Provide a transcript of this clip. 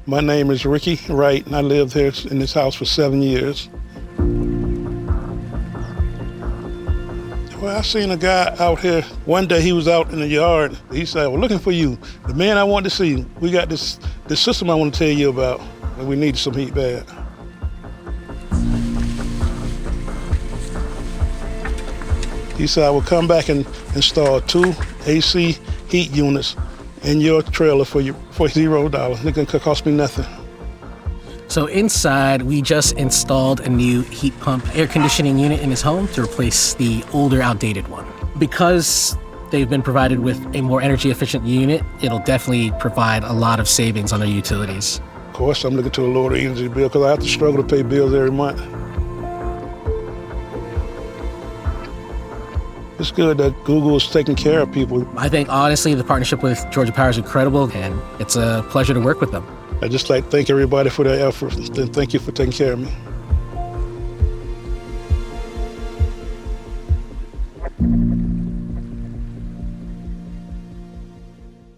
My name is Ricky Wright, and I lived here in this house for 7 years. Well, I seen a guy out here. One day he was out in the yard. He said, "We're looking for you. The man I want to see. We got this system I want to tell you about, and we need some heat bad." He said, "I will come back and install 2 AC heat units in your trailer for $0. It can cost me nothing." So inside, we just installed a new heat pump air conditioning unit in his home to replace the older, outdated one. Because they've been provided with a more energy efficient unit, it'll definitely provide a lot of savings on their utilities. Of course, I'm looking to lower the energy bill because I have to struggle to pay bills every month. It's good that Google is taking care of people. I think, honestly, the partnership with Georgia Power is incredible, and it's a pleasure to work with them. I'd just like to thank everybody for their efforts, and thank you for taking care of me.